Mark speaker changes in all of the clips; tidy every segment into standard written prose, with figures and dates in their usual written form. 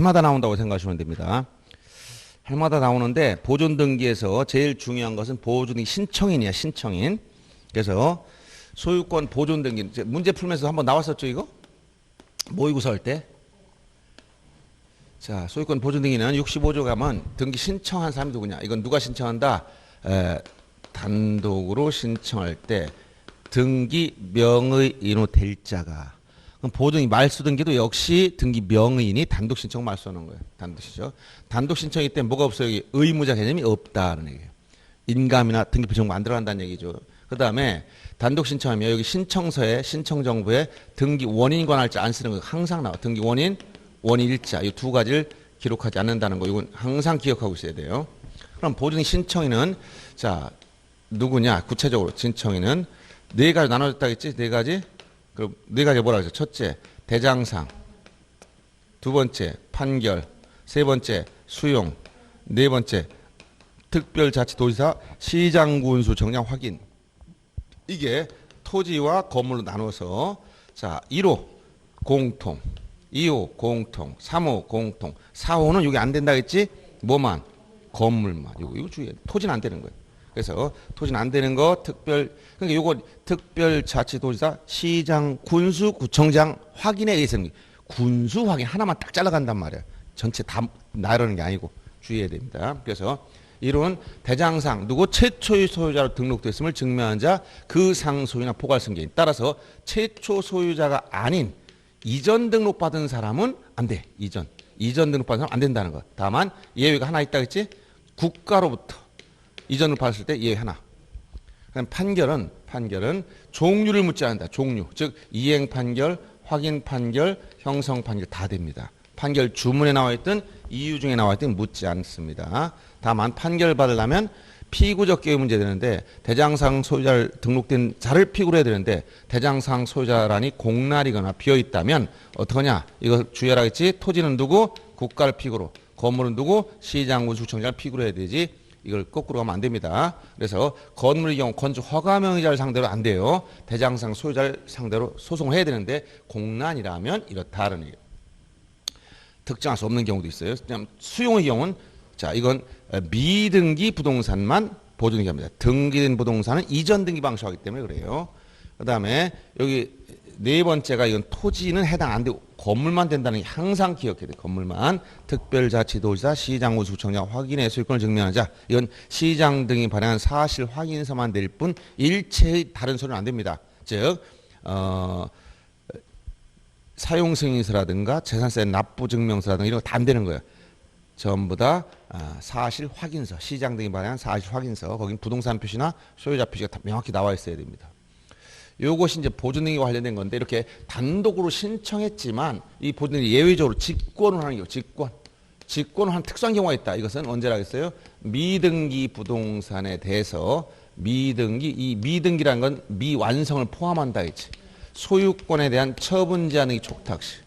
Speaker 1: 해마다 나온다고 생각하시면 됩니다. 해마다 나오는데 보존등기에서 제일 중요한 것은 보존등기 신청인이야, 신청인. 그래서 소유권 보존등기 문제 풀면서 한번 나왔었죠, 이거? 모의고사 할 때. 자, 소유권 보존등기는 65조 가면 등기 신청한 사람이 누구냐? 이건 누가 신청한다? 단독으로 신청할 때 등기 명의인으로 될 자가. 그럼 보증이 말소 등기도 역시 등기 명의인이 단독 신청 말소하는 거예요. 단독이죠. 단독 신청이기 때문에 뭐가 없어요? 여기 의무자 개념이 없다는 얘기예요. 인감이나 등기 부정보 안 들어간다는 얘기죠. 그 다음에 단독 신청하면 여기 신청서에 신청정보에 등기 원인 관할자 안 쓰는 거 항상 나와. 등기 원인, 원인일자 이 두 가지를 기록하지 않는다는 거 이건 항상 기억하고 있어야 돼요. 그럼 보증 신청인은 자 누구냐? 구체적으로 신청인은 네 가지 나눠졌다 했지? 네 가지. 그럼 네 가지 뭐라 그랬죠? 첫째, 대장상. 두 번째, 판결. 세 번째, 수용. 네 번째, 특별자치도지사 시장군수 정량 확인. 이게 토지와 건물로 나눠서 자 1호 공통, 2호 공통, 3호 공통, 4호는 여기 안 된다 했지? 뭐만? 건물만. 이거 주의해. 토지는 안 되는 거예요. 그래서 토지는 안 되는 거 특별 그러니까 요거 특별자치도지사 시장 군수 구청장 확인에 의해서는 군수 확인 하나만 딱 잘라간단 말이야. 전체 다 나르는 게 아니고 주의해야 됩니다. 그래서 이론 대장상 누구 최초의 소유자로 등록됐음을 증명한 자 그 상소유나 포괄승계인 따라서 최초 소유자가 아닌 이전 등록받은 사람은 안 돼. 이전 등록받은 사람은 안 된다는 거. 다만 예외가 하나 있다 했지? 국가로부터 이전을 받았을 때 예외 하나. 그럼 판결은 종류를 묻지 않는다. 종류. 즉 이행 판결, 확인 판결, 형성 판결 다 됩니다. 판결 주문에 나와 있던 이유 중에 나와 있던 묻지 않습니다. 다만 판결 받으려면 피구적 개의 문제 되는데 대장상 소유자를 등록된 자를 피구로 해야 되는데 대장상 소유자란이 공날이거나 비어 있다면 어떡하냐? 이거 주의하라 했지? 토지는 누구? 국가를 피구로. 건물은 누구? 시장군 수청장을 피구로 해야 되지. 이걸 거꾸로 가면 안 됩니다. 그래서 건물의 경우 건축 허가 명의자를 상대로 안 돼요. 대장상 소유자를 상대로 소송을 해야 되는데 공란이라면 이렇다는 얘기예요. 특정할 수 없는 경우도 있어요. 그냥 수용의 경우는 자 이건 미등기 부동산만 보존등기합니다. 등기된 부동산은 이전 등기 방식하기 때문에 그래요. 그 다음에 여기 네 번째가 이건 토지는 해당 안 되고 건물만 된다는 게 항상 기억해야 돼. 건물만. 특별자치도지사 시장군수청장 확인의 소유권을 증명하는 자. 이건 시장 등이 발행한 사실 확인서만 낼 뿐 일체의 다른 소리는 안 됩니다. 즉 사용승인서라든가 재산세 납부증명서라든가 이런 거 다 안 되는 거예요. 전부 다 사실 확인서, 시장 등이 발행한 사실 확인서, 거긴 부동산 표시나 소유자 표시가 다 명확히 나와 있어야 됩니다. 요것이 이제 보존등기와 관련된 건데 이렇게 단독으로 신청했지만 이 보존등기 예외적으로 직권을 하는 경우, 직권을 하는 특수한 경우가 있다. 이것은 언제라겠어요? 미등기 부동산에 대해서 이 미등기라는 건 미완성을 포함한다 했지. 소유권에 대한 처분 제한의 촉탁 시,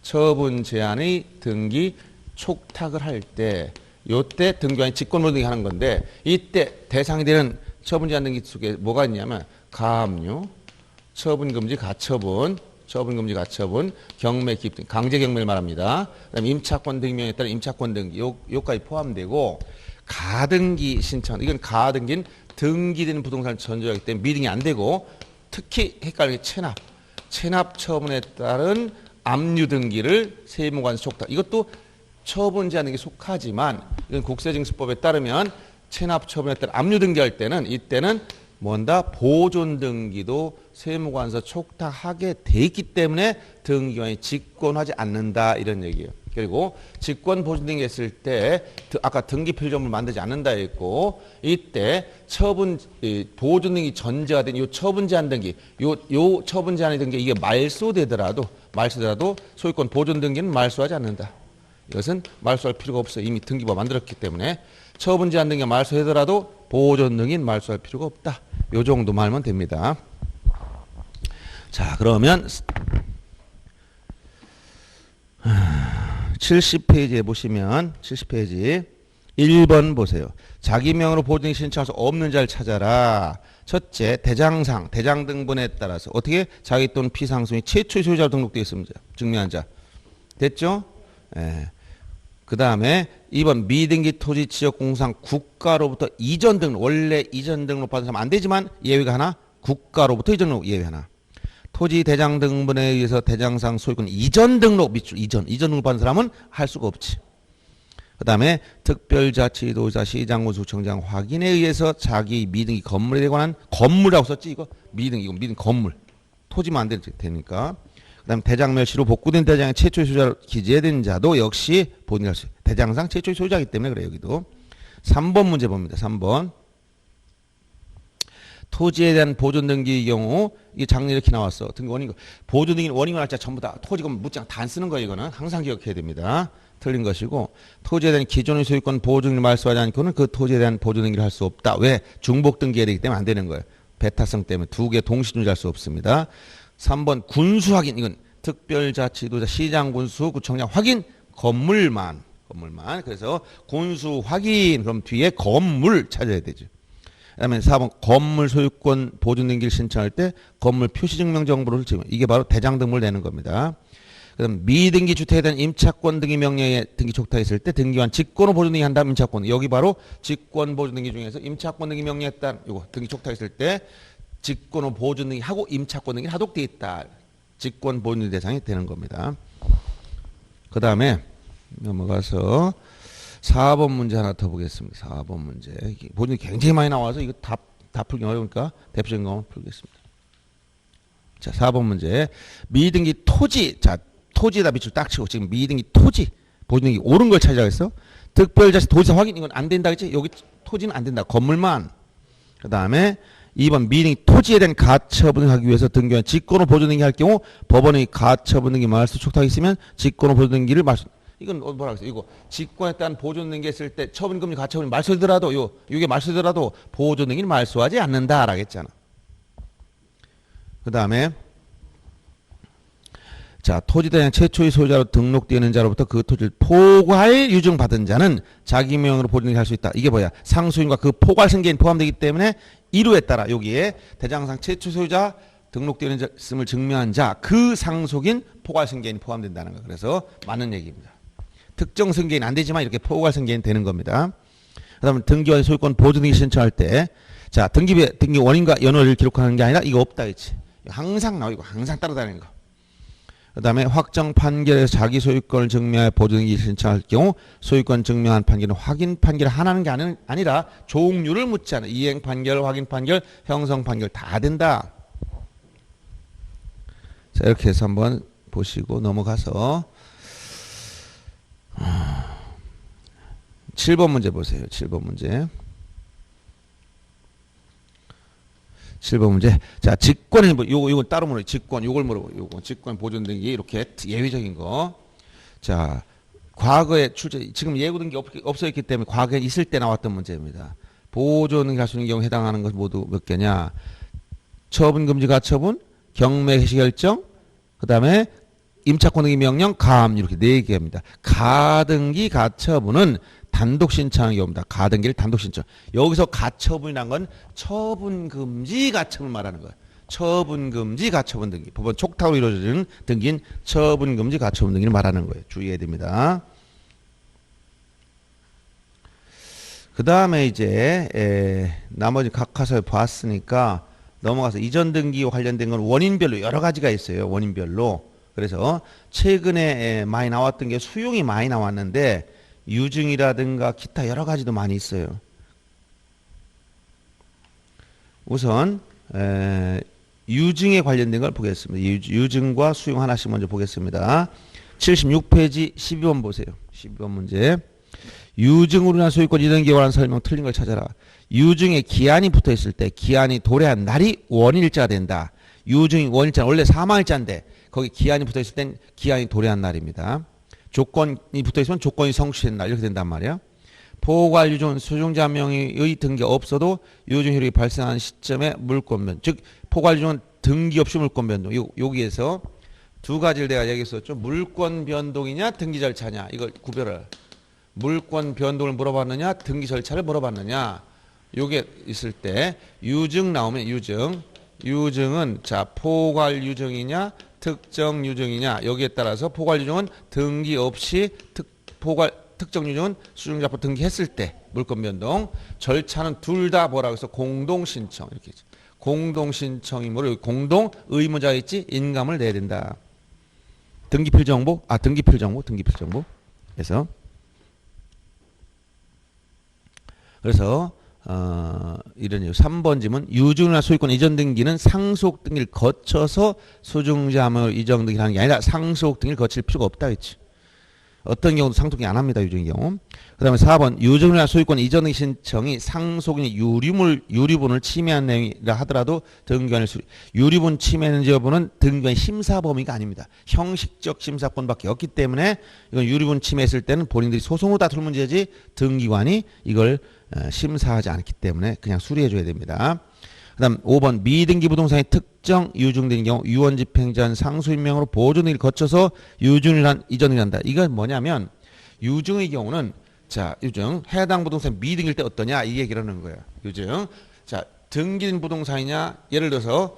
Speaker 1: 처분 제한의 등기 촉탁을 할 때, 요때 등기관이 직권보존등기 하는 건데 이때 대상이 되는 처분 제한 등기 속에 뭐가 있냐면 가압류, 처분금지 가처분, 경매 기입 등 강제 경매를 말합니다. 그다음에 임차권 등기명에 따른 임차권 등기 요까지 포함되고 가등기 신청 이건 가등기는 등기된 부동산을 전조하기 때문에 미등이 안 되고 특히 헷갈리게 체납 처분에 따른 압류 등기를 세무관에서 촉탁 이것도 처분 제한 등기에 속하지만 이건 국세징수법에 따르면 체납 처분에 따른 압류 등기할 때는 이때는 뭔다 보존 등기도 세무관에서 촉탁하게 돼 있기 때문에 등기관이 직권하지 않는다 이런 얘기예요. 그리고 직권 보존 등기 했을 때 아까 등기 필조물을 만들지 않는다 했고 이때 보존 등기 전제가 된 이 처분 제한 등기 요 처분 제한의 등기 이게 말소되더라도 소유권 보존 등기는 말소하지 않는다. 이것은 말소할 필요가 없어요. 이미 등기부가 만들었기 때문에 처분 제한 등기가 말소하더라도 보존 등기는 말소할 필요가 없다. 요 정도 말면 됩니다. 자, 그러면 70페이지에 보시면 70페이지 1번 보세요. 자기 명으로 보증 신청해서 없는 자를 찾아라. 첫째, 대장 등본에 따라서 어떻게 자기 또는 피상속이 최초의 소유자로 등록되어 있습니다. 증명한 자. 됐죠? 예. 그 다음에 2번 미등기 토지 지역공사상 국가로부터 이전 등록, 원래 이전 등록 받은 사람 안 되지만 예외가 하나, 국가로부터 이전 등록 예외 하나. 토지 대장 등본에 의해서 대장상 소유권 이전 등록 밑줄, 이전 등록 받은 사람은 할 수가 없지. 그 다음에 특별자치도지사 시장군수청장 확인에 의해서 자기 미등기 건물에 관한 건물이라고 썼지 이거 미등기 이거 미등 건물 토지만 안 되니까. 그 다음에 대장멸시로 복구된 대장의 최초의 소유자로 기재된 자도 역시 본인이 할 수 있어요. 대장상 최초의 소유자이기 때문에 그래요. 여기도 3번 문제 봅니다. 3번 토지에 대한 보존 등기의 경우 이게 작년 이렇게 나왔어. 등기 원인 보존 등기 원인과 날짜 전부 다 토지금 묻지 다 안 쓰는 거예요. 이거는 항상 기억해야 됩니다. 틀린 것이고 토지에 대한 기존의 소유권 보존 등기를 말소하지 않고는 그 토지에 대한 보존 등기를 할 수 없다. 왜? 중복 등기해야 되기 때문에 안 되는 거예요. 배타성 때문에 두 개 동시 존재할 수 없습니다. 3번 군수 확인 이건 특별자치도지사 시장군수 구청장 확인 건물만 그래서 군수 확인 그럼 뒤에 건물 찾아야 되죠. 그다음에 4번 건물 소유권 보존 등기를 신청할 때 건물 표시증명 정보를 지금 이게 바로 대장 등본을 내는 겁니다. 그다음 미등기 주택에 대한 임차권 등기 명령에 등기 촉탁했을 때 등기관 직권으로 보존 등기 한다면 임차권 여기 바로 직권 보존 등기 중에서 임차권 등기 명령에 따른 요거 등기 촉탁했을 때 직권으로 보존 등기 하고 임차권 등기 하독돼 있다. 직권 보존 대상이 되는 겁니다. 그다음에 넘어가서 4번 문제 하나 더 보겠습니다. 4번 문제. 보존이 굉장히 많이 나와서 이거 다 풀기 어려우니까 대표적인 것만 풀겠습니다. 자, 4번 문제. 미등기 토지. 자, 토지에다 밑줄 딱 치고 지금 미등기 토지. 보존 등기 옳은 걸 찾아가겠어. 특별자치 도지사 확인 이건 안 된다 그랬지? 여기 토지는 안 된다. 건물만. 그다음에 2번 미등기 토지에 대한 가처분을 하기 위해서 등기한 직권으로 보존 등기 할 경우 법원의 가처분 등기 말소 촉탁이 있으면 직권으로 보존 등기를 말소. 이건 뭐라 그랬어요? 이거 직권에 따른 보존 등기 했을 때 처분금지 가처분이 말소되더라도 이게 말소되더라도 보존 등기를 말소하지 않는다라고 했잖아. 그다음에 자, 토지에 대한 최초의 소유자로 등록되는 자로부터 그 토지를 포괄 유증받은 자는 자기 명의로 보존 등기할 수 있다. 이게 뭐야? 상수인과 그 포괄 승계인 포함되기 때문에 이루에 따라 여기에 대장상 최초 소유자 등록되는 있음을 증명한 자 그 상속인 포괄 승계인이 포함된다는 거. 그래서 맞는 얘기입니다. 특정 승계인 안 되지만 이렇게 포괄 승계인 되는 겁니다. 그다음에 등기와 소유권 보존 등기 신청할 때 자, 등기 원인과 연월을 기록하는 게 아니라 이거 없다 했지. 항상 나오고 항상 따라다니는 거. 그다음에 확정 판결에서 자기 소유권을 증명할 보존 등기 신청할 경우 소유권 증명한 판결은 확인 판결을 하나는 게 아니라 종류를 묻지 않아. 이행 판결, 확인 판결, 형성 판결 다 된다. 자, 이렇게 해서 한번 보시고 넘어가서 7번 문제 보세요. 7번 문제. 7번 문제. 자, 직권은 뭐 요거 따로 물어요. 직권 요걸 물어보고 요거 직권 보존 등기 이렇게 예외적인 거. 자, 과거에 지금 예고 등기 없어졌기 때문에 과거에 있을 때 나왔던 문제입니다. 보존 등기 할 수 있는 경우 해당하는 것 모두 몇 개냐? 처분 금지 가처분, 경매 해시 결정, 그다음에 임차권 등기 명령, 감 이렇게 4개입니다. 가등기 가처분은 단독 신청하는 경우입니다. 가등기를 단독 신청. 여기서 가처분이란 건 처분 금지 가처분 말하는 거예요. 처분 금지 가처분 등기. 법원 촉탁으로 이루어지는 등기인 처분 금지 가처분 등기를 말하는 거예요. 주의해야 됩니다. 그 다음에 이제 나머지 각 가서 봤으니까 넘어가서 이전 등기와 관련된 건 원인별로 여러 가지가 있어요. 원인별로. 그래서 최근에 많이 나왔던 게 수용이 많이 나왔는데 유증이라든가 기타 여러 가지도 많이 있어요. 우선 유증에 관련된 걸 보겠습니다. 유증과 수용 하나씩 먼저 보겠습니다. 76페이지 12번 보세요. 12번 문제. 유증으로 인한 소유권 이전기에 관한 설명 틀린 걸 찾아라. 유증에 기한이 붙어 있을 때 기한이 도래한 날이 원일자가 된다. 유증이 원일자 원래 사망일자인데 거기 기한이 붙어 있을 땐 기한이 도래한 날입니다. 조건이 붙어 있으면 조건이 성취된 날 이렇게 된단 말이야. 포괄 유증은 소유자 명의의 등기 없어도 유증 효력이 발생하는 시점에 물권 변동. 즉 포괄 유증은 등기 없이 물권 변동. 여기에서 두 가지를 내가 얘기했었죠. 물권 변동이냐 등기 절차냐 이걸 구별을. 물권 변동을 물어봤느냐 등기 절차를 물어봤느냐. 요게 있을 때 유증 나오면 유증은 자 포괄 유증이냐 특정 유증이냐 여기에 따라서 포괄 유증은 등기 없이 특정 유증은 수증자 앞으로 등기했을 때 물권 변동. 절차는 둘 다 뭐라고 해서 공동 신청 이렇게 있죠. 공동 신청이 뭐로 공동 의무자가 있지 인감을 내야 된다. 등기필 정보, 등기필 정보. 그래서 이런 이유 3번 질문 유증이나 소유권 이전 등기는 상속 등기를 거쳐서 수증자함으로 이전 등기를 하는 게 아니라 상속 등기를 거칠 필요가 없다 했지. 어떤 경우도 상속 등기 안 합니다. 유증의 경우. 그 다음에 4번 유증이나 소유권 이전 등기 신청이 상속인이 유리분을 침해한 내용이라 하더라도 등기관의 유리분 침해했는지 여부는 등기관의 심사 범위가 아닙니다. 형식적 심사권밖에 없기 때문에 이건 유리분 침해했을 때는 본인들이 소송으로 다툴 문제지 등기관이 이걸 심사하지 않기 때문에 그냥 수리해 줘야 됩니다. 그 다음 5번 미등기 부동산의 특정 유증된 경우 유언집행자는 상수인명으로 보존을 거쳐서 유증이란 이전을 한다. 이건 뭐냐면 유증의 경우는 자 유증 해당 부동산 미등기일 때 어떠냐 이 얘기를 하는 거예요. 유증. 자 등기된 부동산이냐 예를 들어서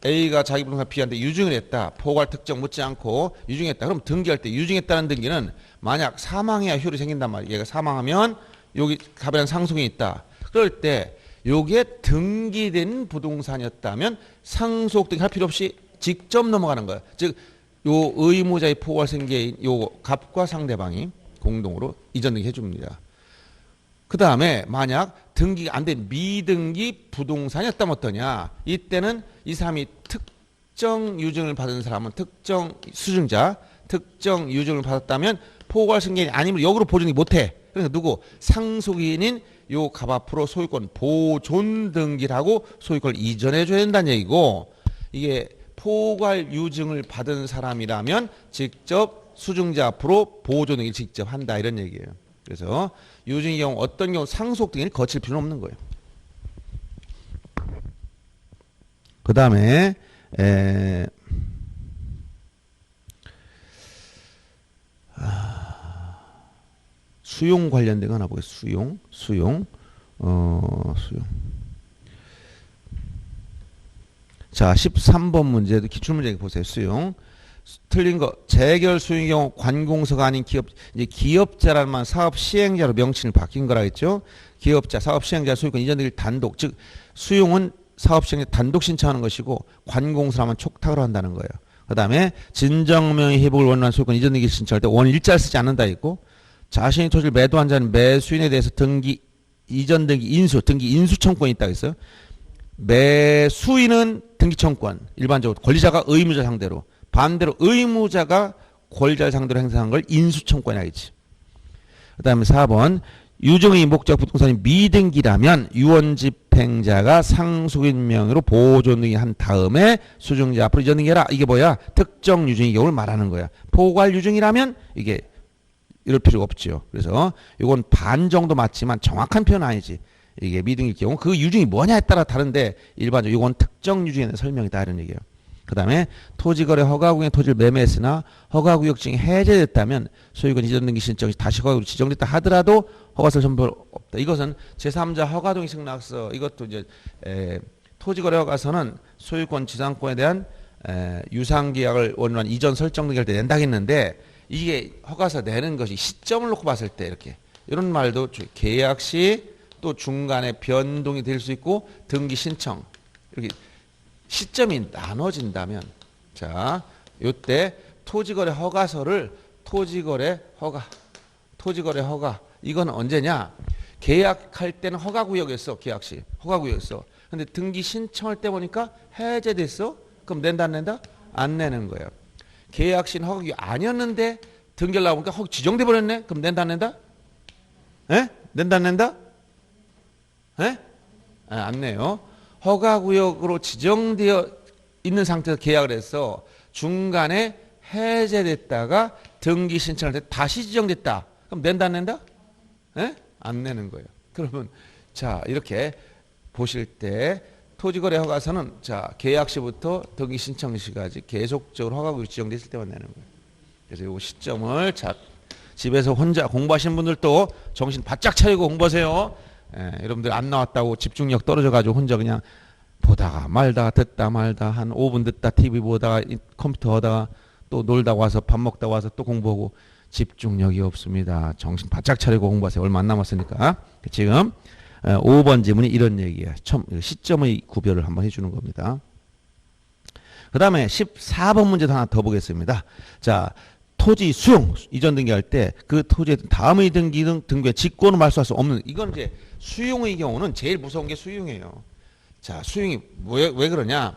Speaker 1: A가 자기 부동산 B한테 유증을 했다. 포괄 특정 묻지 않고 유증했다. 그럼 등기할 때 유증했다는 등기는 만약 사망해야 효력이 생긴단 말이에요. 얘가 사망하면 여기 가변 상속인이 있다. 그럴 때 요게 등기된 부동산이었다면 상속 등기 할 필요 없이 직접 넘어가는 거예요. 즉, 요 의무자의 포괄생계인 요 갑과 상대방이 공동으로 이전 등기 해줍니다. 그 다음에 만약 등기가 안 된 미등기 부동산이었다면 어떠냐? 이때는 이 사람이 특정 유증을 받은 사람은 특정 수증자, 특정 유증을 받았다면 포괄생계인이 아니면 역으로 보존이 못해. 그러니까 누구? 상속인인 요 갑 앞으로 소유권 보존 등기를 하고 소유권을 이전해 줘야 된다는 얘기고 이게 포괄 유증을 받은 사람이라면 직접 수증자 앞으로 보존 등기를 직접 한다 이런 얘기예요. 그래서 유증의 경우 어떤 경우 상속 등기를 거칠 필요는 없는 거예요. 그 다음에 수용 관련된 거 하나 보겠습니다. 수용. 자, 13번 문제도 기출문제 보세요. 수용. 틀린 거. 재결 수용의 경우 관공서가 아닌 이제 기업자라는 말 사업 시행자로 명칭을 바뀐 거라 했죠. 기업자, 사업 시행자 소유권 이전 등기 단독. 즉, 수용은 사업 시행자 단독 신청하는 것이고 관공서라면 촉탁을 한다는 거예요. 그 다음에 진정명의 회복을 원하는 소유권 이전 등기 신청할 때 원일자를 쓰지 않는다 했고 자신의 토지를 매도한 자는 매수인에 대해서 등기 이전 등기 인수 등기 인수 청권이 있다고 했어요. 매수인은 등기 청권 일반적으로 권리자가 의무자 상대로 반대로 의무자가 권리자를 상대로 행사한 걸 인수 청권이라고 했지. 그 다음에 4번 유증의 목적 부동산이 미등기라면 유언집행자가 상속인 명의로 보존 등기 한 다음에 수증자 앞으로 이전 등기해라. 이게 뭐야? 특정 유증의 경우를 말하는 거야. 포괄 유증이라면 이게 이럴 필요가 없죠. 그래서 이건 반 정도 맞지만 정확한 표현은 아니지. 이게 미등기일 경우 그 유증이 뭐냐에 따라 다른데 일반적으로 이건 특정 유증에 대한 설명이다 이런 얘기예요. 그 다음에 토지거래 허가구역의 토지를 매매했으나 허가구역증이 해제됐다면 소유권 이전 등기 신청이 다시 허가구역으로 지정됐다 하더라도 허가서 전부 없다. 이것은 제3자 허가동의 승낙서 이것도 이제 토지거래 허가서는 소유권 지상권에 대한 유상계약을 원활한 이전 설정 등기할 때 낸다고 했는데 이게 허가서 내는 것이 시점을 놓고 봤을 때 이렇게 이런 말도 계약 시 또 중간에 변동이 될 수 있고 등기 신청 이렇게 시점이 나눠진다면 자 요때 토지거래 허가서를 토지거래 허가 이건 언제냐 계약할 때는 허가구역이었어 계약 시 허가구역이었어 근데 등기 신청할 때 보니까 해제됐어 그럼 낸다 안 낸다? 안 내는 거예요. 계약신 허가구역 아니었는데 등기를 나오니까 지정돼 버렸네. 그럼 낸다 안 낸다? 에? 낸다 안 낸다? 에? 안 내요. 허가구역으로 지정되어 있는 상태에서 계약을 해서 중간에 해제됐다가 등기 신청할 때 다시 지정됐다. 그럼 낸다 안 낸다? 에? 안 내는 거예요. 그러면 자 이렇게 보실 때 토지거래 허가서는 자 계약 시부터 등기 신청 시까지 계속적으로 허가구역 지정됐을 때만 내는 거예요. 그래서 이 시점을 자 집에서 혼자 공부하시는 분들도 정신 바짝 차리고 공부하세요. 여러분들 안 나왔다고 집중력 떨어져가지고 혼자 그냥 보다가 말다가 듣다 말다 한 5분 듣다 TV 보다가 컴퓨터 하다가 또 놀다 와서 밥 먹다 와서 또 공부하고 집중력이 없습니다. 정신 바짝 차리고 공부하세요. 얼마 안 남았으니까. 지금 5번 지문이 이런 얘기예요. 시점의 구별을 한번 해주는 겁니다. 그 다음에 14번 문제도 하나 더 보겠습니다. 자, 토지 수용 이전 등기할 때 그 토지의 다음의 등기 등 등기에 직권을 말소할 수 없는, 이건 이제 수용의 경우는 제일 무서운 게 수용이에요. 자, 수용이 왜 그러냐?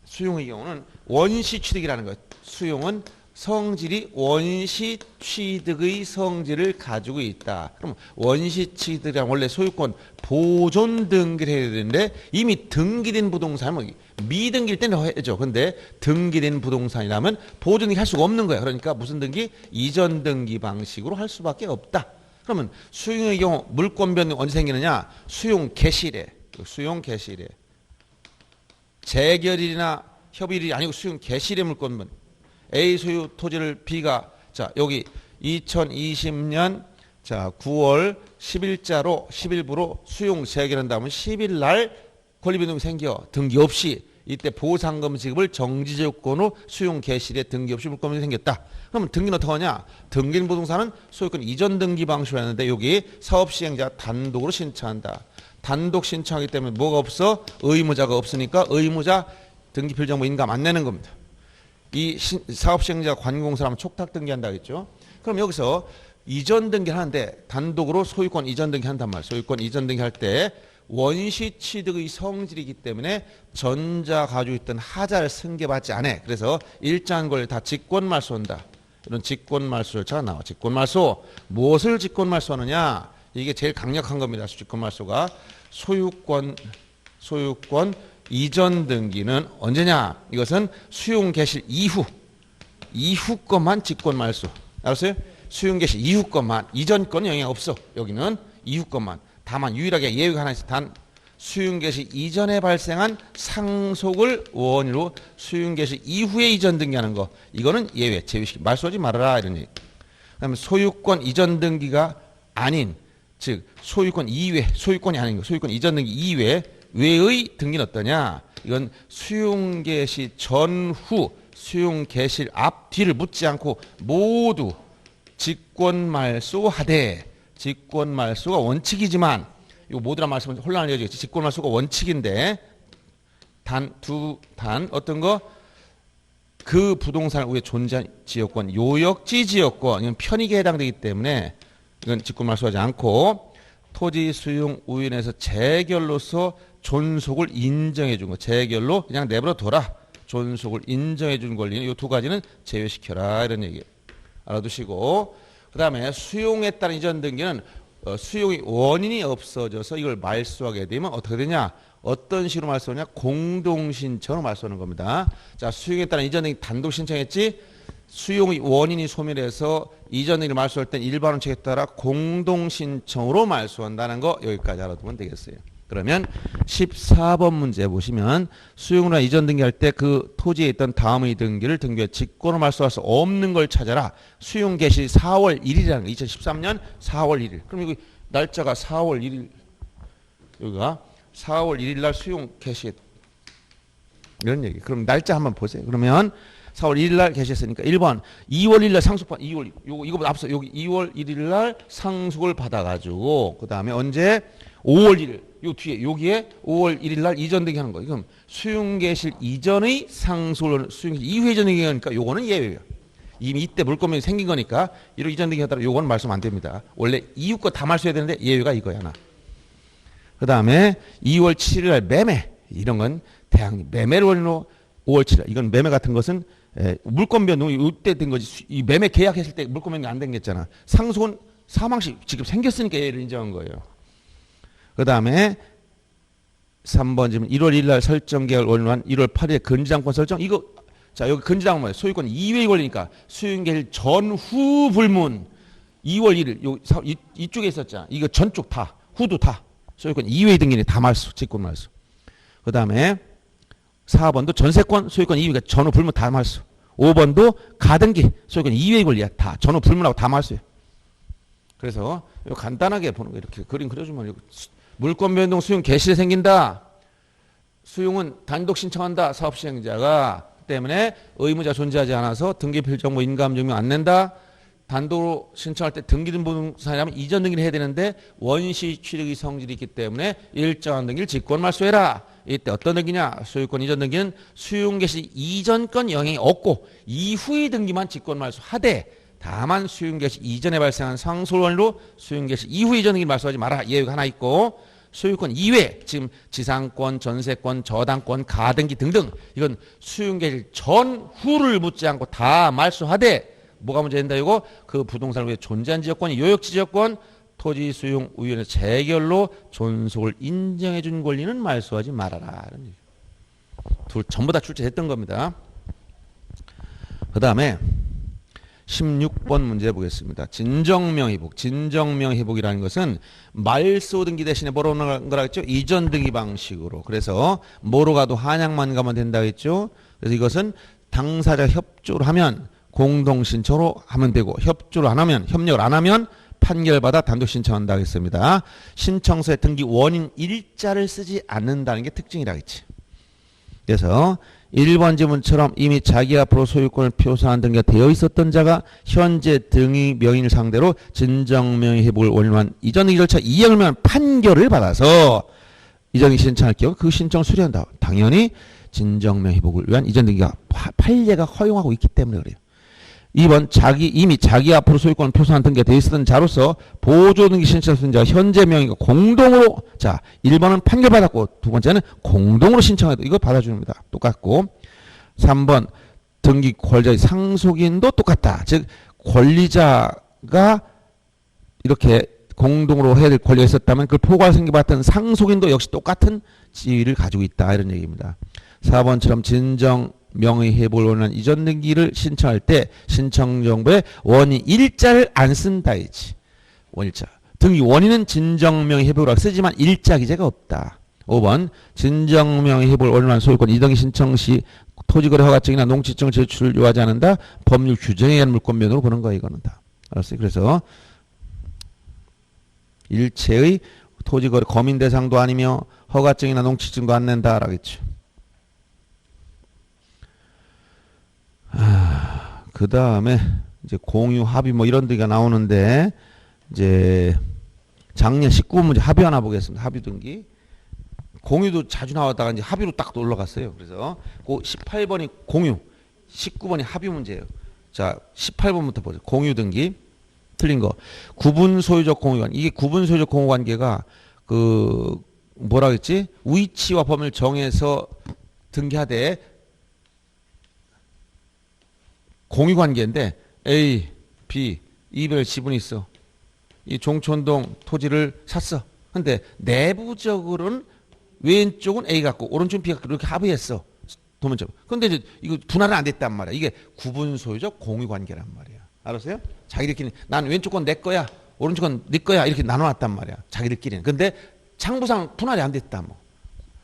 Speaker 1: 수용의 경우는 원시 취득이라는 거예요. 수용은 성질이 원시 취득의 성질을 가지고 있다. 그럼 원시 취득이란 원래 소유권 보존 등기를 해야 되는데 이미 등기된 부동산은 미등기일 때는 해죠. 근데 등기된 부동산이라면 보존 등기 할 수가 없는 거야. 그러니까 무슨 등기? 이전 등기 방식으로 할 수밖에 없다. 그러면 수용의 경우 물권 변동 언제 생기느냐? 수용 개시일에. 수용 개시일에. 재결일이나 협의일이 아니고 수용 개시일에 물권 변동. A 소유 토지를 B가, 자, 여기 2020년 자 9월 10일자로 10일부로 수용 재결한다면 10일 날 권리 변동이 생겨 등기 없이 이때 보상금 지급을 정지 조건으로 수용 개시일에 등기 없이 물권 변동이 생겼다. 그러면 등기는 어떻게 하냐? 등기된 부동산은 소유권 이전 등기 방식으로 했는데 여기 사업 시행자 단독으로 신청한다. 단독 신청하기 때문에 뭐가 없어? 의무자가 없으니까 의무자 등기 필정보 인감 안 내는 겁니다. 이 사업 시행자 관공서라면 촉탁 등기한다 했죠. 그럼 여기서 이전 등기를 하는데 단독으로 소유권 이전 등기 한단 말이에요. 소유권 이전 등기 할 때 원시 취득의 성질이기 때문에 전자 가지고 있던 하자를 승계받지 않아. 그래서 일정한 걸 다 직권 말소한다. 이런 직권 말소 절차가 나와. 직권 말소. 무엇을 직권 말소하느냐? 이게 제일 강력한 겁니다. 직권 말소가 소유권 이전 등기는 언제냐? 이것은 수용 개시 이후 것만 직권 말소. 알았어요? 수용 개시 이후 것만, 이전 건은 영향 없어. 여기는 이후 것만. 다만 유일하게 예외가 하나 있어. 단 수용 개시 이전에 발생한 상속을 원인으로 수용 개시 이후에 이전 등기하는 거. 이거는 예외, 제외시키 말소하지 말아라 이런 얘기. 그다음에 소유권 이전 등기가 아닌, 즉 소유권 이외, 소유권이 아닌 거, 소유권 이전 등기 이외 외의 등기는 어떠냐? 이건 수용 개시 전후, 수용 개시 앞, 뒤를 묻지 않고 모두 직권 말소하되, 직권 말소가 원칙이지만, 이거 모두란 말씀은 혼란을 이어지겠지. 직권 말소가 원칙인데 단 어떤 거? 그 부동산 위에 존재한 지역권, 요역지 지역권, 이건 편익에 해당되기 때문에 이건 직권 말소하지 않고 토지 수용 우연에서 재결로서 존속을 인정해 준 거. 재결로 그냥 내버려 둬라. 존속을 인정해 준 권리는 이 두 가지는 제외시켜라. 이런 얘기 알아두시고, 그 다음에 수용에 따른 이전 등기는 수용의 원인이 없어져서 이걸 말소하게 되면 어떻게 되냐? 어떤 식으로 말소하냐? 공동신청으로 말소하는 겁니다. 자, 수용에 따른 이전 등기 단독 신청했지? 수용의 원인이 소멸해서 이전 등기를 말소할 땐 일반 원칙에 따라 공동신청으로 말소한다는 거 여기까지 알아두면 되겠어요. 그러면 14번 문제 보시면 수용이나 이전 등기할 때 그 토지에 있던 다음의 등기를 등기에 직권으로 말소할 수 없는 걸 찾아라. 수용 개시 4월 1일이라는 거. 2013년 4월 1일. 그럼 여기 날짜가 4월 1일, 여기가 4월 1일 날 수용 개시, 이런 얘기. 그럼 날짜 한번 보세요. 그러면 4월 1일 날 개시했으니까 1번 2월 1일 날 상속받, 2월 이거보다 앞서 여기 2월 1일 날 상속을 받아가지고 그 다음에 언제 5월 1일 요 뒤에 여기에 5월 1일 날 이전 등기 하는 거예요. 그럼 수용 개시 이전의 상속을 수용 개시 이후에 이전 등기 하니까 요거는 예외예요. 이미 이때 물권이 생긴 거니까 이런 이전 등기 하더라도 요거는 말씀 안 됩니다. 원래 이후 거 다 말소해야 되는데 예외가 이거야 하나. 그 다음에 2월 7일 날 매매, 이런 건 대항 매매를 원인으로 5월 7일 이건 매매 같은 것은 물권 변동이 이때 된 거지. 이 매매 계약했을 때 물권 변동이 안 된 게 있잖아. 상속은 사망시 지금 생겼으니까 예외를 인정한 거예요. 그 다음에 3번 지금 1월 1일 날 설정 계약을 원료한 1월 8일에 근저당권 설정. 이거 자 여기 근저당은 뭐예요? 소유권 이외에 걸리니까 수용 개시 전후 불문 2월 1일 요 이쪽에 있었잖아. 이거 전쪽 다 후도 다 소유권 이외의 등기네. 다 말소, 직권 말소. 그 다음에 4번도 전세권 소유권 이외가 전후 불문 다 말소. 5번도 가등기 소유권 이외의 권리야. 다 전후 불문하고 다 말소예요. 그래서 간단하게 보는 거 이렇게 그림 그려주면 물권 변동 수용 개시에 생긴다. 수용은 단독 신청한다. 사업 시행자가 때문에 의무자 존재하지 않아서 등기 필정보 인감 증명 안 낸다. 단독으로 신청할 때 등기된 부동산이라면 이전 등기를 해야 되는데 원시 취득의 성질이 있기 때문에 일정한 등기를 직권 말소해라. 이때 어떤 등기냐? 소유권 이전 등기는 수용 개시 이전 건 영향이 없고 이후의 등기만 직권 말소하되 다만 수용 개시 이전에 발생한 상소를 원리로 수용 개시 이후 이전 등기를 말소하지 마라. 예외가 하나 있고 소유권 이외 지금 지상권, 전세권, 저당권, 가등기 등등 이건 수용 개시 전후를 묻지 않고 다 말소하되 뭐가 문제된다 이거 그 부동산을 위해 존재한 지역권이 요역지 지역권 토지 수용 의원의 재결로 존속을 인정해 준 권리는 말소하지 말아라. 둘 전부 다 출제했던 겁니다. 그 다음에 16번 문제 보겠습니다. 진정명의복. 진정명의복이라는 것은 말소 등기 대신에 뭐로 나간 거라 했죠? 이전 등기 방식으로. 그래서 뭐로 가도 한양만 가면 된다 했죠? 그래서 이것은 당사자 협조를 하면 공동신청으로 하면 되고 협조를 안 하면 협력을 안 하면 판결받아 단독 신청한다 했습니다. 신청서에 등기 원인 일자를 쓰지 않는다는 게 특징이라 했지. 그래서 1번 지문처럼 이미 자기 앞으로 소유권을 표시한 등기가 되어 있었던 자가 현재 등기 명의인을 상대로 진정명의 회복을 원인으로 한 이전 등기 절차 이행을 위한 판결을 받아서 이전 등기 신청할 경우 그 신청을 수리한다. 당연히 진정명의 회복을 위한 이전 등기가 판례가 허용하고 있기 때문에 그래요. 2번 이미 자기 앞으로 소유권을 표시한 등기가 되어 있었던 자로서 보조등기 신청했던 자가 현재 명의가 공동으로 자 1번은 판결받았고 두 번째는 공동으로 신청해도 이거 받아줍니다. 똑같고 3번 등기 권리자의 상속인도 똑같다. 즉 권리자가 이렇게 공동으로 해야 될 권리가 있었다면 그 포괄 생겨봤던 상속인도 역시 똑같은 지위를 가지고 있다 이런 얘기입니다. 4번처럼 진정 명의 회복을 원하는 이전 등기를 신청할 때 신청 정보에 원인 일자를 안 쓴다 이지. 원일자. 등기 원인은 진정명의 회복이라고 쓰지만 일자 기재가 없다. 5번 진정명의 회복을 원하는 소유권 이등기 신청 시 토지거래 허가증이나 농지증 제출을 요하지 않는다. 법률 규정에 의한 물권면으로 보는 거야 이거는 다. 알았어요. 그래서 일체의 토지거래 거민 대상도 아니며 허가증이나 농지증도 안 낸다라고 했죠. 그 다음에 이제 공유 합의 뭐 이런 데가 나오는데 이제 작년 19번 문제 합의 하나 보겠습니다. 합의 등기. 공유도 자주 나왔다가 이제 합의로 딱 올라갔어요. 그래서 그 18번이 공유, 19번이 합의 문제예요. 자, 18번부터 보죠. 공유 등기. 틀린 거. 구분 소유적 공유관계. 이게 구분 소유적 공유관계가 그 뭐라 그랬지? 위치와 범위를 정해서 등기하되 공유관계인데 A, B, 이별 지분이 있어. 이 종촌동 토지를 샀어. 근데 내부적으로는 왼쪽은 A 갖고 오른쪽은 B 갖고 이렇게 합의했어. 도면적으로. 근데 이제 이거 분할은 안 됐단 말이야. 이게 구분 소유적 공유관계란 말이야. 알았어요? 자기들끼리 난 왼쪽 건 내 거야. 오른쪽 건 네 거야. 이렇게 나눠놨단 말이야. 자기들끼리는. 근데 창부상 분할이 안 됐다 뭐.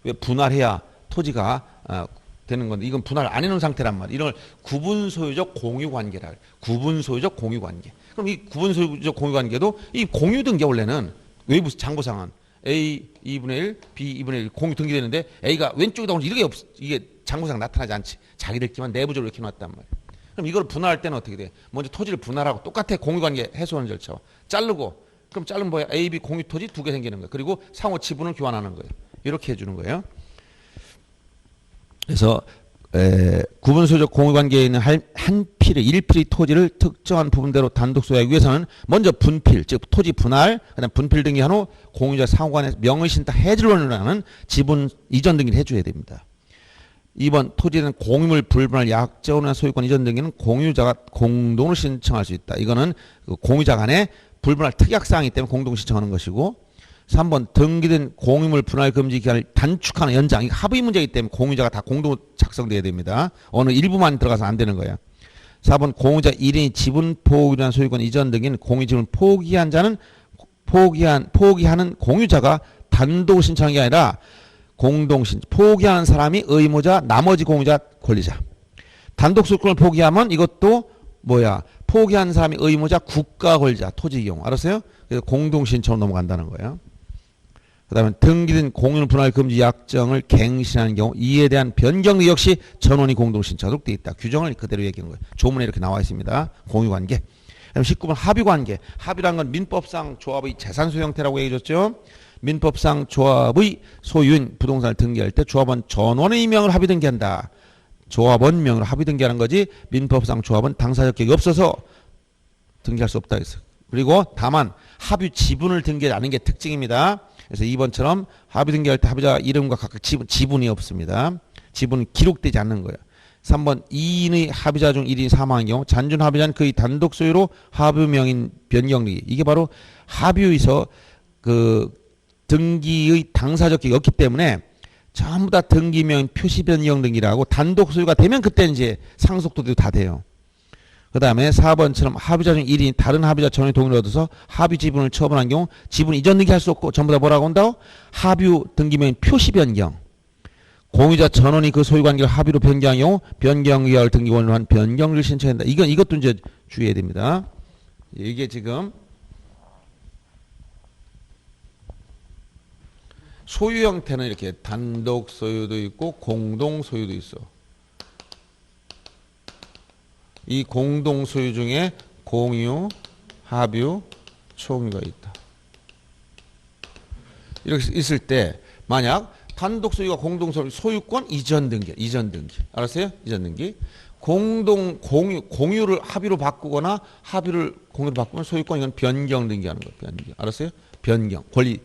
Speaker 1: 왜 분할해야 토지가 되는 건데 이건 분할 안 해놓은 상태란 말이야. 이런 걸 구분소유적 공유관계라 그래. 구분소유적 공유관계. 그럼 이 구분소유적 공유관계도 이 공유등기 원래는 외부 장부상은 A 2분의 1, B 2분의 1 공유 등기되는데 A가 왼쪽이다 오른쪽 이게 이게 장부상 나타나지 않지. 자기들끼리만 내부적으로 이렇게 놨단 말이야. 그럼 이걸 분할할 때는 어떻게 돼? 먼저 토지를 분할하고 똑같아 공유관계 해소하는 절차. 자르고 그럼 자르면 뭐야? A, B 공유 토지 두 개 생기는 거야. 그리고 상호 지분을 교환하는 거예요. 이렇게 해주는 거예요. 그래서 구분소유적 공유관계에 있는 한 필의 1필의 토지를 특정한 부분대로 단독 소유하기 위해서는 먼저 분필, 즉 토지 분할, 그다음 분필 등기한 후 공유자 상호간에 명의신탁 해지를 원하는 지분 이전 등기를 해줘야 됩니다. 2번 토지는 공유물 불분할 약정이나 소유권 이전 등기는 공유자가 공동으로 신청할 수 있다. 이거는 그 공유자 간에 불분할 특약사항이기 때문에 공동 신청하는 것이고 3번 등기된 공유물 분할 금지 기간을 단축하는 연장. 이게 합의 문제이기 때문에 공유자가 다 공동으로 작성돼야 됩니다. 어느 일부만 들어가서 안 되는 거야. 4번 공유자 1인이 지분 포기한 소유권 이전 등기는 공유 지분 포기한 자는 포기하는 공유자가 단독 신청한 게 아니라 공동 신청. 포기하는 사람이 의무자, 나머지 공유자 권리자. 단독 소유권을 포기하면 이것도 뭐야? 포기한 사람이 의무자, 국가 권리자, 토지 이용. 알았어요? 그래서 공동 신청으로 넘어간다는 거예요. 그 다음에 등기된 공유 분할 금지 약정을 갱신하는 경우 이에 대한 변경 역시 전원이 공동 신청하도록 되어 있다. 규정을 그대로 얘기하는 거예요. 조문에 이렇게 나와 있습니다. 공유관계. 그다음 19번 합유관계. 합유란 건 민법상 조합의 재산소유 형태라고 얘기해줬죠. 민법상 조합의 소유인 부동산을 등기할 때 조합원 전원의 명을 합의 등기한다. 조합원 명으로 합의 등기하는 거지 민법상 조합은 당사자 격이 없어서 등기할 수 없다 했어. 그리고 다만 합유 지분을 등기하는 게 특징입니다. 그래서 2번처럼 합의 등기할 때 합의자 이름과 각각 지분이 없습니다. 지분은 기록되지 않는 거예요. 3번 2인의 합의자 중 1인이 사망한 경우 잔존 합의자는 그의 단독 소유로 합유명인 변경등기. 이게 바로 합유에서 그 등기의 당사적 격이 없기 때문에 전부 다 등기명인 표시 변경 등기라고 단독 소유가 되면 그때 이제 상속도도 다 돼요. 그 다음에 4번처럼 합의자 중 1인이 다른 합의자 전원의 동의를 얻어서 합의 지분을 처분한 경우 지분 이전 등기할 수 없고 전부 다 뭐라고 한다고? 합유 등기명인 표시 변경. 공유자 전원이 그 소유관계를 합의로 변경한 경우 변경의결 등기원으로 한 변경을 신청한다. 이것도 이제 주의해야 됩니다. 이게 지금 소유 형태는 이렇게 단독 소유도 있고 공동 소유도 있어. 이 공동 소유 중에 공유, 합유, 총유가 있다. 이렇게 있을 때 만약 단독 소유가 공동 소유, 소유권 이전 등기. 알았어요? 이전 등기. 공유를 합의로 바꾸거나 합의를 공유로 바꾸면 소유권 이건 변경 등기하는 거예요. 변경. 알았어요? 변경. 권리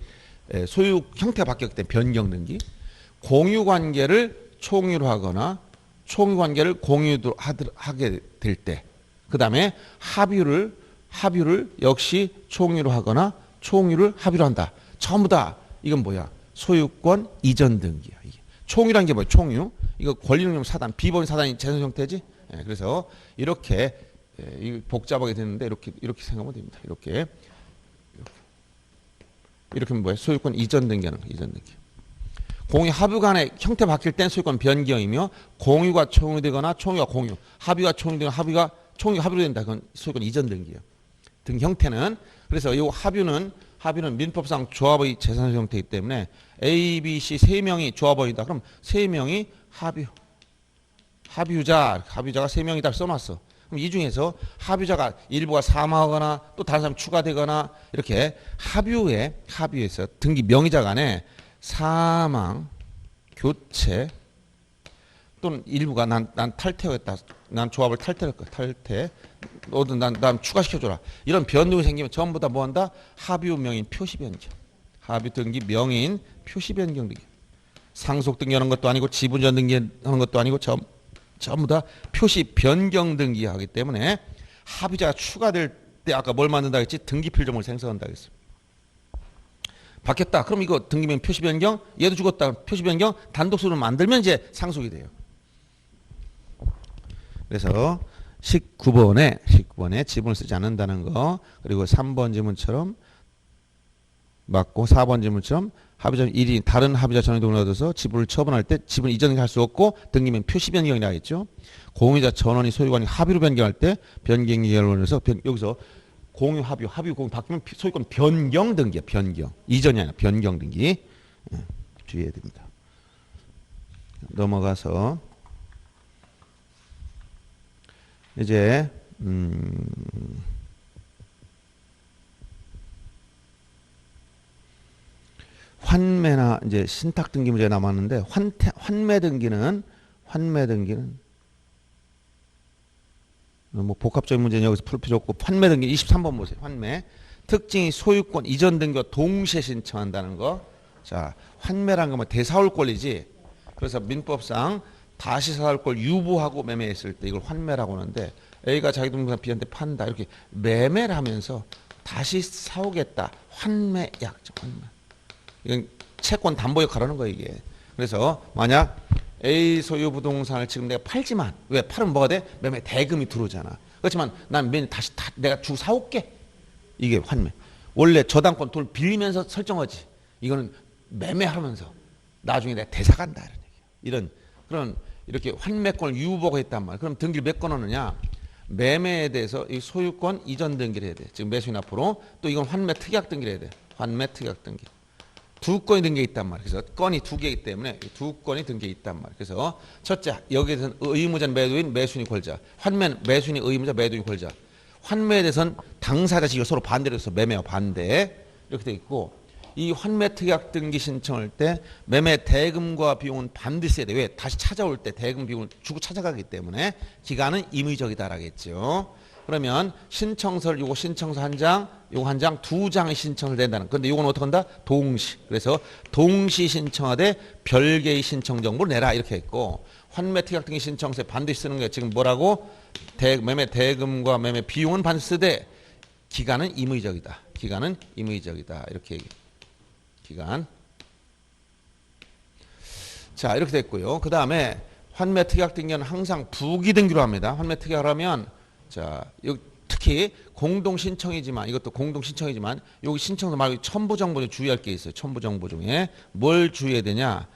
Speaker 1: 소유 형태가 바뀌었기 때문에 변경 등기. 공유 관계를 총유로 하거나 총유 관계를 공유로 하게 될 때, 그 다음에 합유를 역시 총유로 하거나 총유를 합유로 한다. 전부 다 이건 뭐야? 소유권 이전 등기야. 이게 총유란 게 뭐야? 총유. 이거 권리능력 사단, 비범위 사단이 재산 형태지. 그래서 이렇게 복잡하게 되는데 이렇게 생각하면 됩니다. 이렇게 뭐야? 소유권 이전 등기하는 거. 이전 등기. 공유 합유 간의 형태 바뀔 땐 소유권 변경이며 공유가 총유되거나 총유가 공유, 합의가 총유되거나 합의가 총유가 합의로 된다. 그건 소유권 이전 등기예요. 등기 형태는 그래서 이 합유는 민법상 조합의 재산소유 형태이기 때문에 A, B, C 세 명이 조합원이다. 그럼 세 명이 합유자가 세 명이다 써놨어. 그럼 이 중에서 합유자가 일부가 사망하거나 또 다른 사람 추가되거나 이렇게 합유에서 등기 명의자 간에 사망, 교체 또는 일부가 난 탈퇴했다. 난 조합을 탈퇴했다. 탈퇴. 너도 난 추가시켜줘라. 이런 변동이 생기면 전부 다 뭐한다? 합유 명인 표시 변경. 합유 등기 명인 표시 변경 등기. 상속 등기하는 것도 아니고 지분전 등기하는 것도 아니고 전부 다 표시 변경 등기하기 때문에 합의자가 추가될 때 아까 뭘 만든다 했지? 등기 필정을 생성한다 했어. 바뀌었다. 그럼 이거 등기명 표시 변경, 얘도 죽었다. 표시 변경, 단독 소유를 만들면 이제 상속이 돼요. 그래서 19번에 지분을 쓰지 않는다는 거, 그리고 3번 지문처럼 맞고 4번 지문처럼 합의자 1인 다른 합의자 전원의 동의를 얻어서 지분을 처분할 때 지분 이전을 할 수 없고 등기명 표시 변경이라 했죠. 공유자 전원이 소유관이 합의로 변경할 때 변경이 결론에서 여기서 공유 합의 공유 바뀌면 소유권 변경 등기야. 변경. 이전이 아니라 변경 등기. 주의해야 됩니다. 넘어가서 이제 환매나 이제 신탁 등기 문제 남았는데 환매 등기는 뭐 복합적인 문제는 여기서 풀 필요 없고 환매 등기 23번 보세요. 환매 특징이 소유권 이전 등기와 동시에 신청한다는 거. 자, 환매란 건 뭐 대사올 권리지. 그래서 민법상 다시 사올 걸 유보하고 매매했을 때 이걸 환매라고 하는데 A가 자기 동생한 B한테 판다 이렇게 매매를 하면서 다시 사오겠다. 환매 약정. 환매. 이건 채권 담보 역할을 하는 거예요 이게. 그래서 만약 A 소유 부동산을 지금 내가 팔지만 왜 팔으면 뭐가 돼? 매매 대금이 들어오잖아. 그렇지만 난 다시 내가 주고 사올게. 이게 환매. 원래 저당권 돈 빌리면서 설정하지. 이거는 매매하면서 나중에 내가 대사간다 이런 얘기야. 그런 이렇게 환매권을 유보가 했단 말이야. 그럼 등기를 몇 건 하느냐? 매매에 대해서 이 소유권 이전 등기를 해야 돼. 지금 매수인 앞으로 또 이건 환매 특약 등기를 해야 돼. 환매 특약 등기. 두 건이 등기해 있단 말이에요. 그래서 건이 두 개이기 때문에 두 건이 등기해 있단 말이에요. 그래서 첫째 여기에서는 의무자는 매도인 매수인이 권자. 환매는 매수인이 의무자 매도인이 권자. 환매에 대해서는 당사자식이 서로 반대로 해서 매매와 반대 이렇게 돼 있고 이 환매 특약 등기 신청할 때 매매 대금과 비용은 반드시 해야 돼. 왜? 다시 찾아올 때 대금 비용을 주고 찾아가기 때문에 기간은 임의적이다라겠죠. 그러면 신청서를 요거 신청서 한 장, 요거 한 장, 두 장이 신청을 된다는. 그런데 요건 어떻게 한다? 동시. 그래서 동시 신청하되 별개의 신청 정보를 내라 이렇게 했고 환매 특약 등기 신청서에 반드시 쓰는 게 지금 뭐라고? 매매 대금과 매매 비용은 반드시 쓰되 기간은 임의적이다. 기간은 임의적이다. 이렇게 얘기해. 기간. 자, 이렇게 됐고요. 그 다음에 환매 특약 등기는 항상 부기 등기로 합니다. 환매 특약을 하면 자, 여기 특히 공동 신청이지만 이것도 공동 신청이지만 여기 신청서 말고 첨부 정보 중에 주의할 게 있어요. 첨부 정보 중에 뭘 주의해야 되냐?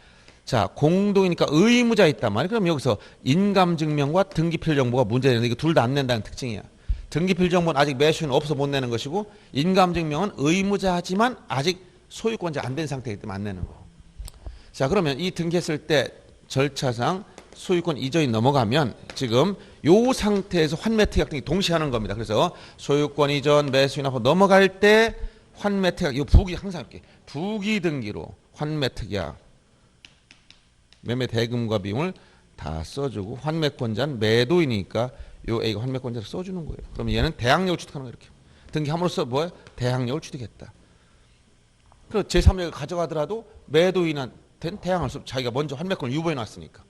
Speaker 1: 자, 공동이니까 의무자 있단 말이에요. 그럼 여기서 인감증명과 등기필 정보가 문제되는데 이거 둘 다 안 낸다는 특징이야. 등기필 정보는 아직 매수인은 없어 못 내는 것이고 인감증명은 의무자지만 아직 소유권자 안 된 상태이기 때문에 안 내는 거. 자, 그러면 이 등기했을 때 절차상 소유권 이전이 넘어가면 지금 요 상태에서 환매 특약 등기 동시에 하는 겁니다. 그래서 소유권 이전 매수인하고 넘어갈 때 환매 특약 이 부기 항상 이렇게 부기 등기로 환매 특약 매매 대금과 비용을 다 써주고 환매권자는 매도인이니까 요 A가 환매권자를 써주는 거예요. 그러면 얘는 대항력을 취득하는 거예요. 이렇게 등기함으로써 뭐예요? 대항력을 취득했다. 그 제3력을 가져가더라도 매도인한테는 대항할 수 없고 자기가 먼저 환매권을 유보해 놨으니까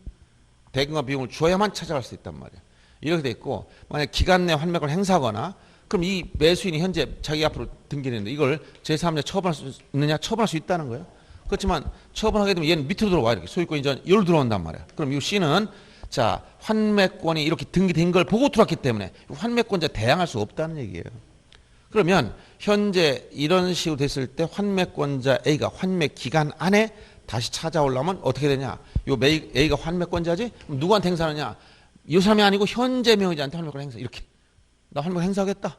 Speaker 1: 대금과 비용을 줘야만 찾아갈 수 있단 말이에요. 이렇게 돼 있고 만약 기간 내 환매권을 행사하거나 그럼 이 매수인이 현재 자기 앞으로 등기했는데 이걸 제3력 처분할 수 있느냐? 처분할 수 있다는 거예요. 그렇지만 처분하게 되면 얘는 밑으로 들어와 이렇게 소유권 이전 여기로 들어온단 말이에요. 그럼 이 C는 자 환매권이 이렇게 등기된 걸 보고 들어왔기 때문에 환매권자 대항할 수 없다는 얘기예요. 그러면 현재 이런 식으로 됐을 때 환매권자 A가 환매 기간 안에 다시 찾아오려면 어떻게 되냐? 요 A가 환매권자지? 그럼 누구한테 행사하느냐? 이 사람이 아니고 현재 명의자한테 환매권 행사. 이렇게. 나 환매권 행사하겠다.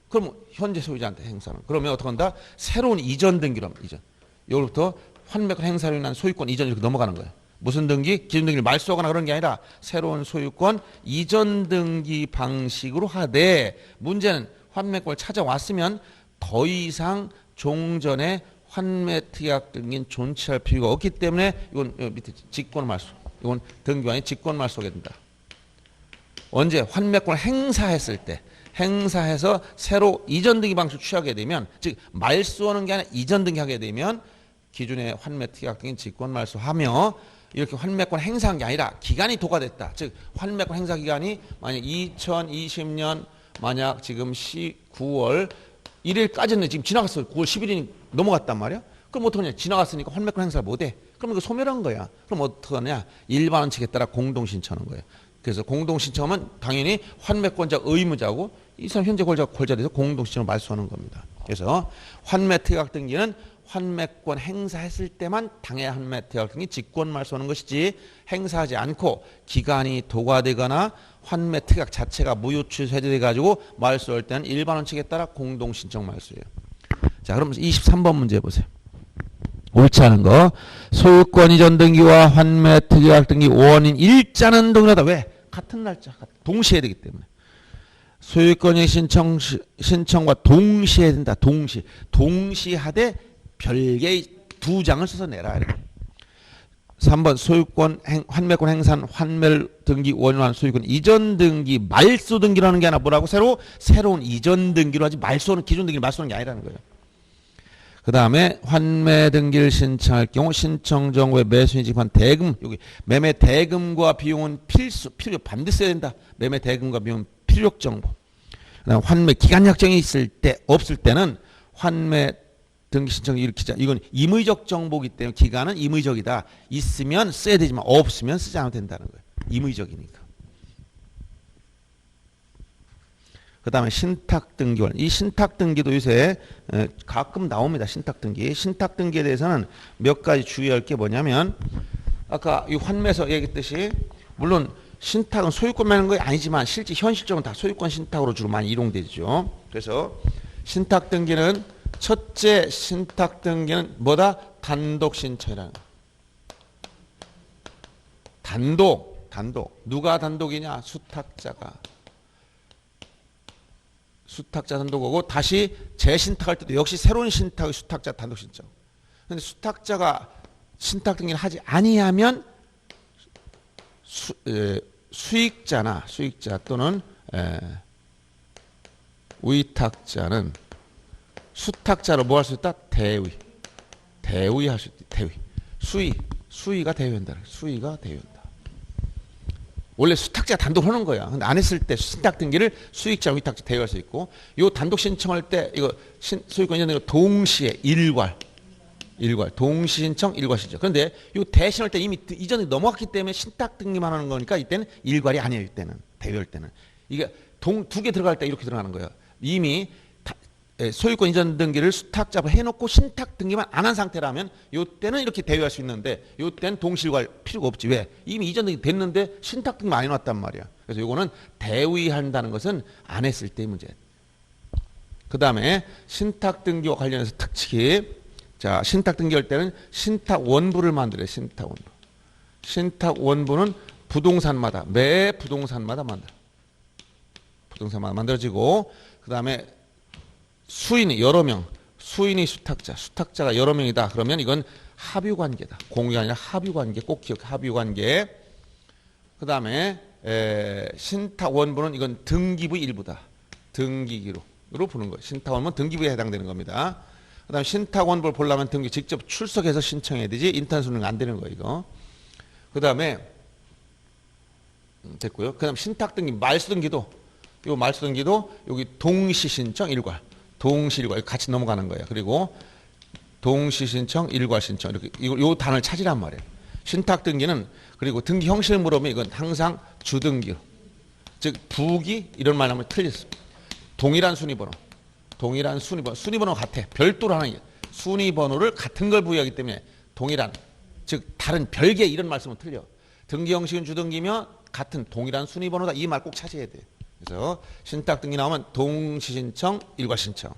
Speaker 1: 그럼 현재 소유자한테 행사는. 그러면 어떻게 한다? 새로운 이전 등기로 합니다. 이전. 여기부터 환매권 행사로 인한 소유권 이전 이렇게 넘어가는 거예요. 무슨 등기? 기존 등기를 말소하거나 그런 게 아니라 새로운 소유권 이전 등기 방식으로 하되 문제는 환매권을 찾아왔으면 더 이상 종전에 환매 특약 등기는 존치할 필요가 없기 때문에 이건 밑에 직권 말소. 이건 등기관이 직권 말소하게 된다. 언제 환매권을 행사했을 때 행사해서 새로 이전 등기 방식을 취하게 되면 즉 말소하는 게 아니라 이전 등기하게 되면 기존의 환매 특약 등기는 직권 말소하며 이렇게 환매권 행사한 게 아니라 기간이 도과됐다. 즉 환매권 행사 기간이 만약 2020년 만약 지금 9월 1일까지는 지금 지나갔어요. 9월 10일이 넘어갔단 말이야. 그럼 어떡하냐? 지나갔으니까 환매권 행사를 못해. 그럼 이거 소멸한 거야. 그럼 어떡하냐? 일반 원칙에 따라 공동신청하는 거예요. 그래서 공동신청하면 당연히 환매권자 의무자고 이 사람 현재 권자에 대해서 공동신청을 말소하는 겁니다. 그래서 환매 특약 등기는 환매권 행사했을 때만 당해야 환매 특약 등기 직권 말소하는 것이지 행사하지 않고 기간이 도과되거나 환매 특약 자체가 무효 취소해돼 가지고 말소할 때는 일반 원칙에 따라 공동 신청 말소예요. 자, 그럼 23번 문제 보세요. 옳지 않은 거. 소유권 이전 등기와 환매 특약 등기 원인 일자는 동일하다. 왜? 같은 날짜, 동시에 되기 때문에. 소유권의 신청과 동시에 해야 된다. 동시하되 별개의 두 장을 써서 내라. 이렇게. 3번 소유권 환매권 행사한 환매 등기 원인한 소유권 이전 등기 말소 등기라는 게 하나 뭐라고? 새로운 이전 등기로 하지 말소는 기존 등기를 말소하는 게 아니라는 거예요. 그 다음에 환매 등기를 신청할 경우 신청 정보에 매수인이 지급한 대금 여기 매매 대금과 비용은 필요 반드시 써야 된다. 매매 대금과 비용은 필요적 정보. 그다음 환매 기간 약정이 있을 때 없을 때는 환매 등기 신청 일으키자. 이건 임의적 정보이기 때문에 기간은 임의적이다. 있으면 써야 되지만 없으면 쓰지 않아도 된다는 거예요. 임의적이니까. 그 다음에 신탁등기원. 이 신탁등기도 요새 가끔 나옵니다. 신탁등기. 신탁등기에 대해서는 몇 가지 주의할 게 뭐냐면 아까 이 환매에서 얘기했듯이 물론 신탁은 소유권 매는 거 아니지만 실제 현실적으로 다 소유권 신탁으로 주로 많이 이용되죠. 그래서 신탁등기는 첫째 신탁등기는 뭐다? 단독신청이라는 거예요. 단독. 누가 단독이냐? 수탁자가. 수탁자 단독하고 다시 재신탁할 때도 역시 새로운 신탁의 수탁자 단독 신청. 근데 수탁자가 신탁 등기를 하지 아니하면 수익자 또는 위탁자는 수탁자로 뭐 할 수 있다? 대위 할 수 있다. 대위. 수위가 대위한다. 수위가 대위한다. 원래 수탁자 단독 하는 거야. 근데 안 했을 때 신탁 등기를 수익자, 위탁자 대위할 수 있고, 요 단독 신청할 때 이거 소유권 이전된 거 동시에 일괄, 동시 신청, 일괄 신청. 그런데 요 대신할 때 이미 이전에 넘어갔기 때문에 신탁 등기만 하는 거니까 이때는 일괄이 아니에요. 이때는 대위할 때는 이게 두 개 들어갈 때 이렇게 들어가는 거예요. 이미 소유권 이전 등기를 수탁자로 해놓고 신탁 등기만 안 한 상태라면 이때는 이렇게 대위할 수 있는데 이때는 동시일괄 필요가 없지. 왜? 이미 이전 등기 됐는데 신탁 등기만 안 해놨단 말이야. 그래서 이거는 대위한다는 것은 안 했을 때의 문제. 그 다음에 신탁 등기와 관련해서 특징이, 자, 신탁 등기할 때는 신탁 원부를 만들어요. 신탁 원부. 신탁 원부는 부동산마다, 매 부동산마다 만들어지고, 그 다음에 수인이 여러 명, 수인이 수탁자가 여러 명이다. 그러면 이건 합유관계다. 공유가 아니라 합유관계. 꼭 기억해. 합유관계. 그 다음에 신탁 원부는 이건 등기부의 일부다. 등기기록으로 보는 거예요. 신탁 원부는 등기부에 해당되는 겁니다. 그 다음에 신탁 원부를 보려면 등기 직접 출석해서 신청해야 되지 인터넷 수령은 안 되는 거예요. 이거. 그 다음에 됐고요. 그 다음 신탁 등기 말소등기도, 요 말소등기도 여기 동시 신청 일괄. 동시일괄 같이 넘어가는 거예요. 그리고 동시신청, 일괄신청 이렇게 요 단을 찾으란 말이에요. 신탁 등기는 그리고 등기 형식을 물으면 이건 항상 주등기로, 즉 부기 이런 말 하면 틀렸습니다. 동일한 순위번호, 순위번호 같아. 별도로 하는 게 순위번호를 같은 걸 부여하기 때문에 동일한, 즉 다른 별개 이런 말씀은 틀려. 등기 형식은 주등기며 같은 동일한 순위번호다. 이 말 꼭 찾아야 돼요. 그래서 신탁 등기 나오면 동시신청, 일괄신청.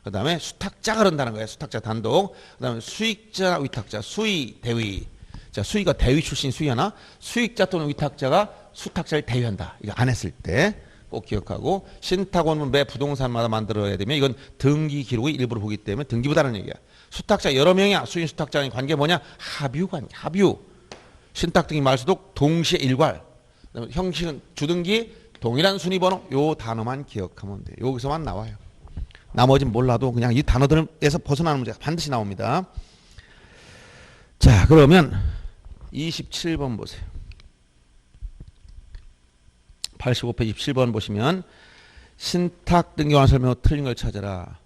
Speaker 1: 그 다음에 수탁자가 그런다는 거예요. 수탁자 단독. 그 다음에 수익자, 위탁자, 수의, 대위. 자, 수의가 대위 출신 수의하나? 수익자 또는 위탁자가 수탁자를 대위한다. 이거 안 했을 때 꼭 기억하고, 신탁 원문 매 부동산마다 만들어야 되면 이건 등기 기록의 일부를 보기 때문에 등기부다는 얘기야. 수탁자 여러 명이야. 수인 수탁자의 관계 뭐냐? 합유관계. 합유. 신탁 등기 말소독 동시에 일괄. 그다음에 형식은 주등기, 동일한 순위번호, 요 단어만 기억하면 돼요. 여기서만 나와요. 나머지는 몰라도 그냥 이 단어들에서 벗어나는 문제가 반드시 나옵니다. 자, 그러면 27번 보세요. 85페이지 27번 보시면 신탁 등기관 설명 후 틀린 걸 찾아라.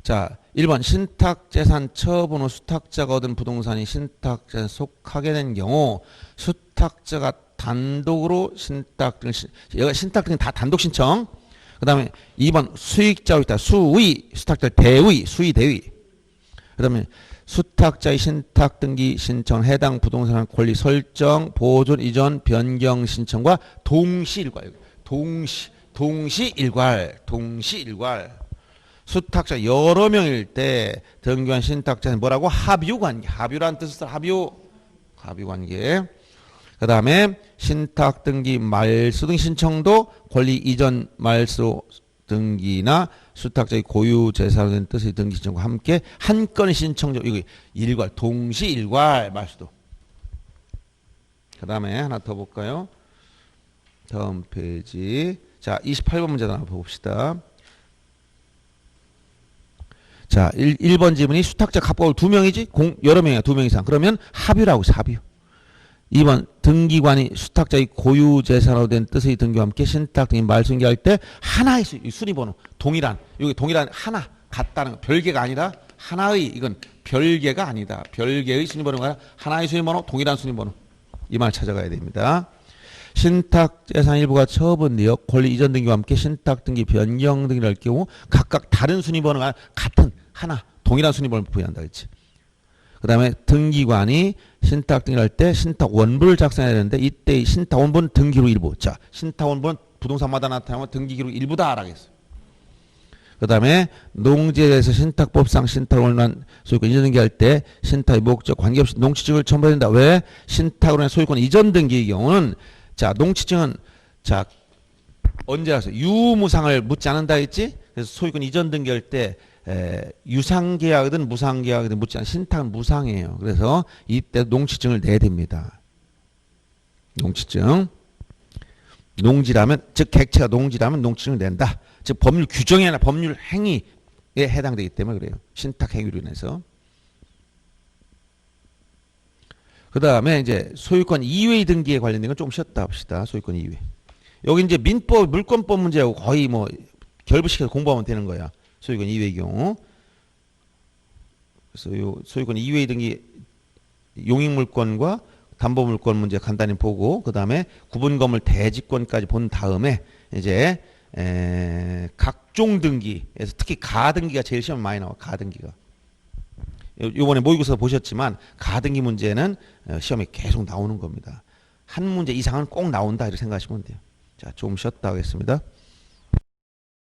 Speaker 1: 자, 1번 신탁재산 처분 후 수탁자가 얻은 부동산이 신탁재산에 속하게 된 경우 수탁자가 단독으로 신탁 등기 다 단독 신청. 그 다음에 2번 수익자가 있다. 수의, 수탁자 대의, 수의 대의. 그 다음에 수탁자의 신탁 등기 신청 해당 부동산 권리 설정, 보존, 이전, 변경 신청과 동시일괄. 동시일괄. 수탁자 여러 명일 때 등기한 신탁자는 뭐라고? 합유관계. 합유란 뜻을 합유관계. 그 다음에 신탁 등기 말소 등기 신청도 권리 이전 말소 등기나 수탁자의 고유 재산으로 된 뜻의 등기 신청과 함께 한 건의 신청적 이거 일괄 동시 일괄 말소도. 그 다음에 하나 더 볼까요? 다음 페이지. 자, 28번 문제 하나 봅시다. 자, 1번 지문이 수탁자 갑과을 2명이지? 여러 명이야. 2명 이상. 그러면 합유라고 해서 합유. 2번 등기관이 수탁자의 고유 재산으로 된 뜻의 등기와 함께 신탁 등기 말소등기할 때 하나의 순위번호 동일한, 여기 동일한 하나 같다는 거, 별개가 아니라 하나의, 이건 별개가 아니다. 별개의 순위번호가 아니라 하나의 순위번호, 동일한 순위번호. 이 말 찾아가야 됩니다. 신탁 재산 일부가 처분되어 권리 이전 등기와 함께 신탁 등기 변경 등기를 할 경우 각각 다른 순위번호가 같은 하나 동일한 순위번호를 부여한다 그랬지. 그 다음에 등기관이 신탁 등기를 할 때 신탁 원부를 작성해야 되는데 이때 신탁 원부는 등기록 일부. 자, 신탁 원부는 부동산마다 나타나면 등기기록 일부다 라고 했어요. 그 다음에 농지에 대해서 신탁법상 신탁을 원한 소유권 이전 등기할 때 신탁의 목적 관계없이 농지증을 첨부해야 된다. 왜? 신탁으로 인한 소유권 이전 등기의 경우는 자, 농지증은 자 언제 와서 유무상을 묻지 않는다 했지? 그래서 소유권 이전 등기할 때 유상계약이든 무상계약이든 묻지 않는 신탁은 무상이에요. 그래서 이때 농취증을 내야 됩니다. 농취증. 농지라면 즉 객체가 농지라면 농취증을 낸다. 즉 법률 규정이 아니라 법률 행위에 해당되기 때문에 그래요. 신탁 행위로 인해서. 그 다음에 이제 소유권 이외의 등기에 관련된 건 좀 쉬었다 합시다. 소유권 이외. 여기 이제 민법, 물권법 문제하고 거의 뭐 결부시켜서 공부하면 되는 거야. 소유권 이외의 경우. 그래서 요 소유권 이외의 등기 용익물권과 담보물권 문제 간단히 보고 그 다음에 구분건물 대지권까지 본 다음에 이제 각종 등기에서 특히 가등기가 제일 시험에 많이 나와. 가등기가. 요번에 모의고사 보셨지만 가등기 문제는 시험에 계속 나오는 겁니다. 한 문제 이상은 꼭 나온다 이렇게 생각하시면 돼요. 자, 조금 쉬었다 하겠습니다.